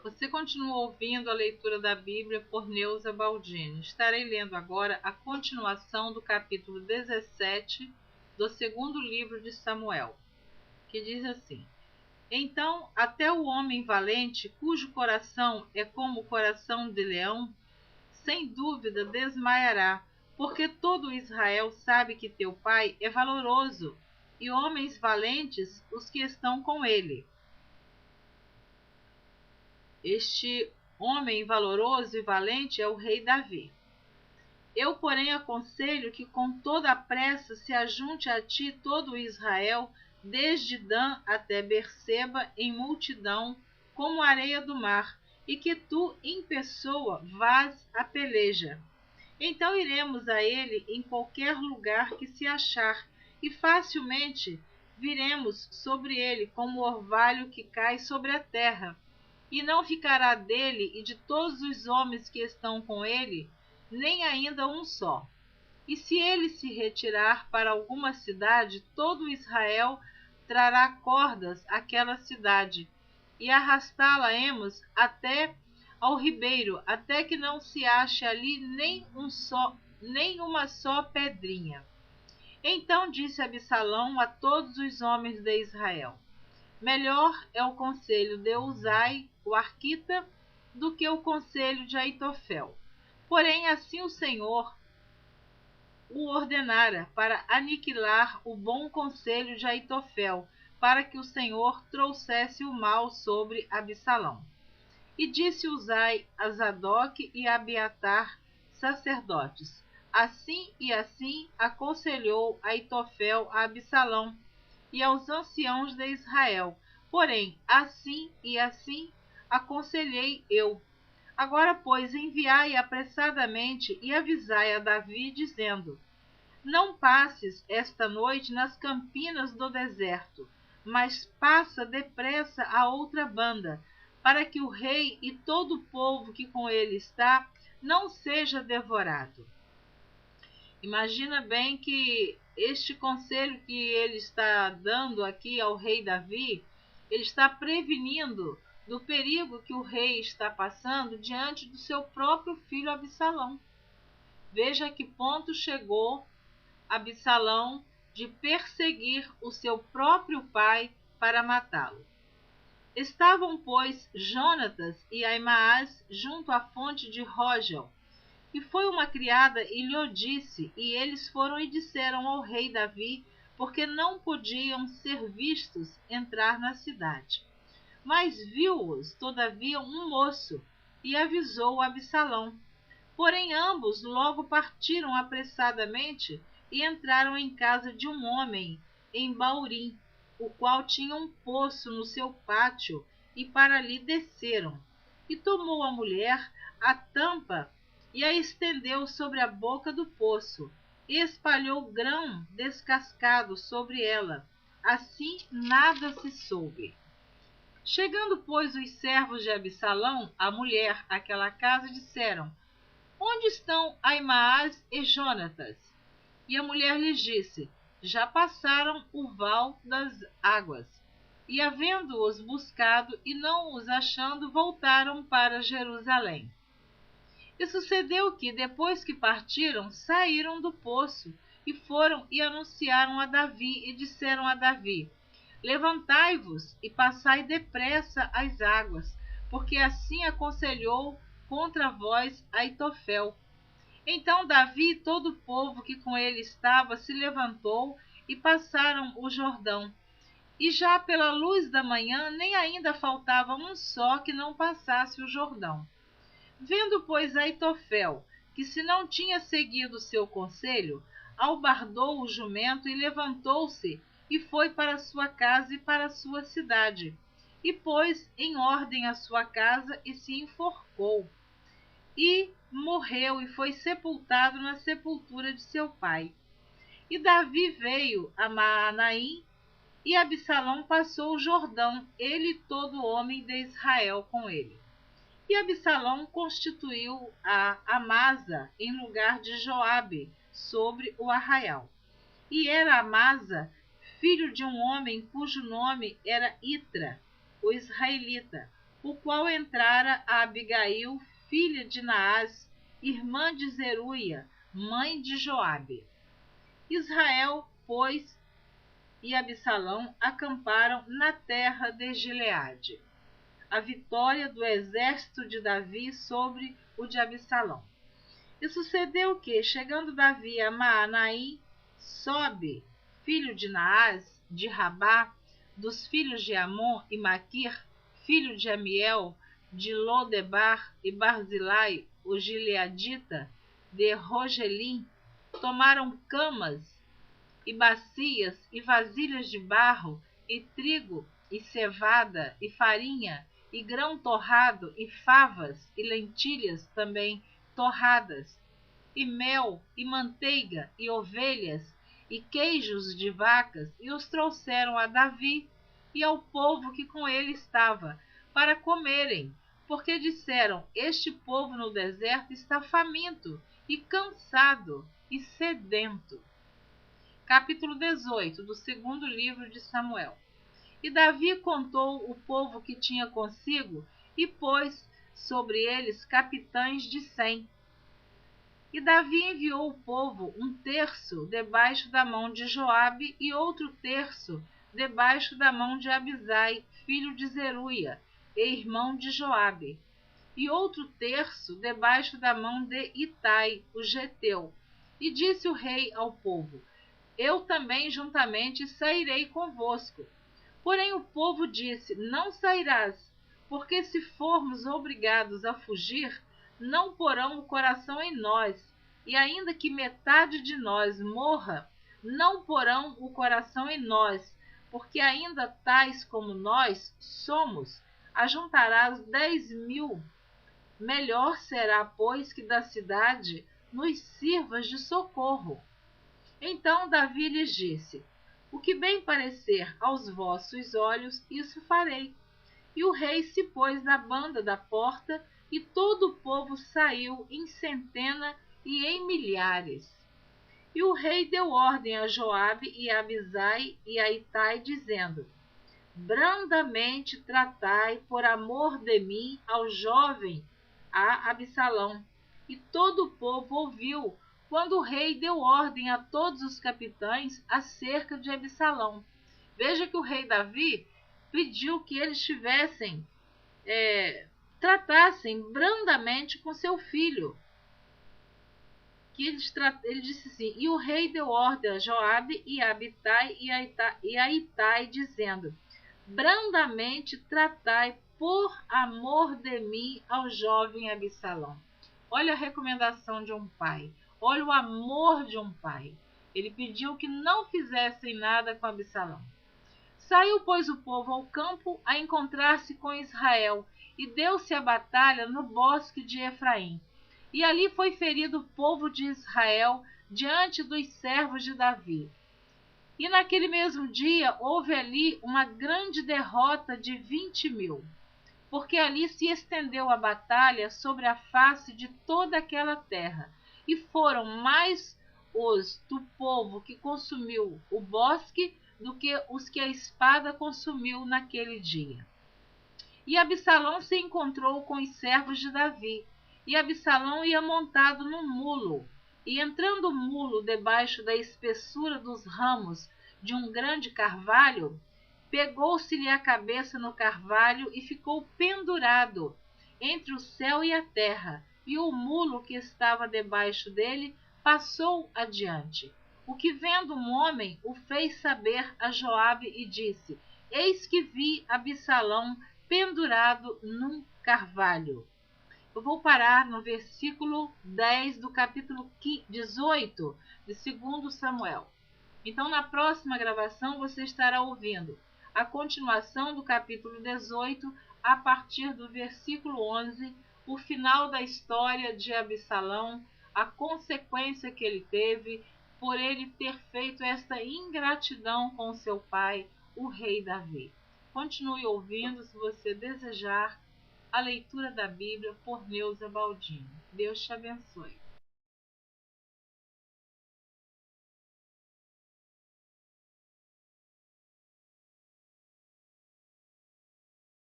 Você continua ouvindo a leitura da Bíblia por Neuza Baldini. Estarei lendo agora a continuação do capítulo 17 do segundo livro de Samuel, que diz assim: Então, até o homem valente, cujo coração é como o coração de leão, sem dúvida desmaiará, porque todo Israel sabe que teu pai é valoroso, e homens valentes os que estão com ele. Este homem valoroso e valente é o rei Davi. Eu, porém, aconselho que com toda a pressa se ajunte a ti todo Israel, desde Dan até Berseba, em multidão, como a areia do mar, e que tu, em pessoa, vás a peleja. Então iremos a ele em qualquer lugar que se achar, e facilmente viremos sobre ele como orvalho que cai sobre a terra. E não ficará dele e de todos os homens que estão com ele, nem ainda um só. E se ele se retirar para alguma cidade, todo Israel trará cordas àquela cidade, e arrastá-la-emos até ao ribeiro, até que não se ache ali nem uma só pedrinha. Então disse Absalão a todos os homens de Israel: Melhor é o conselho de Uzai, o arquita, do que o conselho de Aitofel. Porém, assim o Senhor o ordenara para aniquilar o bom conselho de Aitofel, para que o Senhor trouxesse o mal sobre Absalão. E disse Uzai a Zadok e a Abiatar, sacerdotes: Assim e assim aconselhou Aitofel a Absalão e aos anciãos de Israel. Porém, assim e assim aconselhei eu. Agora, pois, enviai apressadamente e avisai a Davi, dizendo: Não passes esta noite nas campinas do deserto, mas passa depressa a outra banda, para que o rei e todo o povo que com ele está não seja devorado. Imagina bem que este conselho que ele está dando aqui ao rei Davi, ele está prevenindo do perigo que o rei está passando diante do seu próprio filho Absalão. Veja a que ponto chegou Absalão de perseguir o seu próprio pai para matá-lo. Estavam, pois, Jonatas e Aimaas junto à fonte de Rogel. E foi uma criada e lhe disse, e eles foram e disseram ao rei Davi, porque não podiam ser vistos entrar na cidade. Mas viu-os, todavia, um moço, e avisou Absalão. Porém ambos logo partiram apressadamente e entraram em casa de um homem em Baurim, o qual tinha um poço no seu pátio, e para ali desceram. E tomou a mulher a tampa e a estendeu sobre a boca do poço, e espalhou grão descascado sobre ela. Assim nada se soube. Chegando, pois, os servos de Absalão, a mulher, àquela casa, disseram: Onde estão Aimaas e Jonatas? E a mulher lhes disse: Já passaram o val das águas. E havendo-os buscado e não os achando, voltaram para Jerusalém. E sucedeu que, depois que partiram, saíram do poço, e foram e anunciaram a Davi, e disseram a Davi: Levantai-vos e passai depressa as águas, porque assim aconselhou contra vós Aitofel. Então Davi e todo o povo que com ele estava se levantou e passaram o Jordão. E já pela luz da manhã nem ainda faltava um só que não passasse o Jordão. Vendo, pois, Aitofel, que se não tinha seguido seu conselho, albardou o jumento e levantou-se e foi para sua casa e para sua cidade, e pôs em ordem a sua casa e se enforcou. E morreu e foi sepultado na sepultura de seu pai. E Davi veio a Maanaim, e Absalão passou o Jordão, ele e todo homem de Israel com ele. E Absalão constituiu a Amasa em lugar de Joabe sobre o arraial. E era Amasa filho de um homem cujo nome era Itra, o israelita, o qual entrara a Abigail, filha de Naás, irmã de Zeruia, mãe de Joabe. Israel, pois, e Absalão acamparam na terra de Gileade. A vitória do exército de Davi sobre o de Absalão. E sucedeu que, chegando Davi a Maanaim, Sobe, filho de Naás, de Rabá, dos filhos de Amon, e Maquir, filho de Amiel, de Lodebar, e Barzilai, o gileadita, de Rogelim, tomaram camas e bacias e vasilhas de barro, e trigo, e cevada, e farinha, e grão torrado, e favas, e lentilhas também torradas, e mel, e manteiga, e ovelhas, e queijos de vacas, e os trouxeram a Davi e ao povo que com ele estava, para comerem, porque disseram: este povo no deserto está faminto, e cansado, e sedento. Capítulo 18 do segundo livro de Samuel. E Davi contou o povo que tinha consigo, e pôs sobre eles capitães de 100. E Davi enviou o povo, um terço debaixo da mão de Joabe, e outro terço debaixo da mão de Abisai, filho de Zeruia, e irmão de Joabe, e outro terço debaixo da mão de Itai, o geteu. E disse o rei ao povo: eu também juntamente sairei convosco. Porém o povo disse: não sairás, porque se formos obrigados a fugir, não porão o coração em nós, e ainda que metade de nós morra, não porão o coração em nós, porque ainda tais como nós somos, ajuntarás 10.000. Melhor será, pois, que da cidade nos sirvas de socorro. Então Davi lhes disse: o que bem parecer aos vossos olhos, isso farei. E o rei se pôs na banda da porta, e todo o povo saiu em centena e em milhares. E o rei deu ordem a Joabe e a Abisai e a Itai, dizendo: brandamente tratai, por amor de mim, ao jovem, a Absalão. E todo o povo ouviu, quando o rei deu ordem a todos os capitães acerca de Absalão. Veja que o rei Davi pediu que eles tratassem brandamente com seu filho. Ele disse assim: e o rei deu ordem a Joabe e a Abitai e a Itai, dizendo: brandamente tratai, por amor de mim, ao jovem Absalão. Olha a recomendação de um pai. Olha o amor de um pai. Ele pediu que não fizessem nada com Absalão. Saiu, pois, o povo ao campo a encontrar-se com Israel, e deu-se a batalha no bosque de Efraim. E ali foi ferido o povo de Israel diante dos servos de Davi. E naquele mesmo dia houve ali uma grande derrota de 20.000, porque ali se estendeu a batalha sobre a face de toda aquela terra, e foram mais os do povo que consumiu o bosque do que os que a espada consumiu naquele dia. E Absalão se encontrou com os servos de Davi, e Absalão ia montado num mulo, e entrando o mulo debaixo da espessura dos ramos de um grande carvalho, pegou-se-lhe a cabeça no carvalho e ficou pendurado entre o céu e a terra, e o mulo que estava debaixo dele passou adiante. O que vendo um homem o fez saber a Joabe e disse: eis que vi Absalão pendurado num carvalho. Eu vou parar no versículo 10 do capítulo 18 de 2 Samuel. Então, na próxima gravação, você estará ouvindo a continuação do capítulo 18, a partir do versículo 11, o final da história de Absalão, a consequência que ele teve por ele ter feito esta ingratidão com seu pai, o rei Davi. Continue ouvindo, se você desejar, a leitura da Bíblia por Neuza Baldini. Deus te abençoe.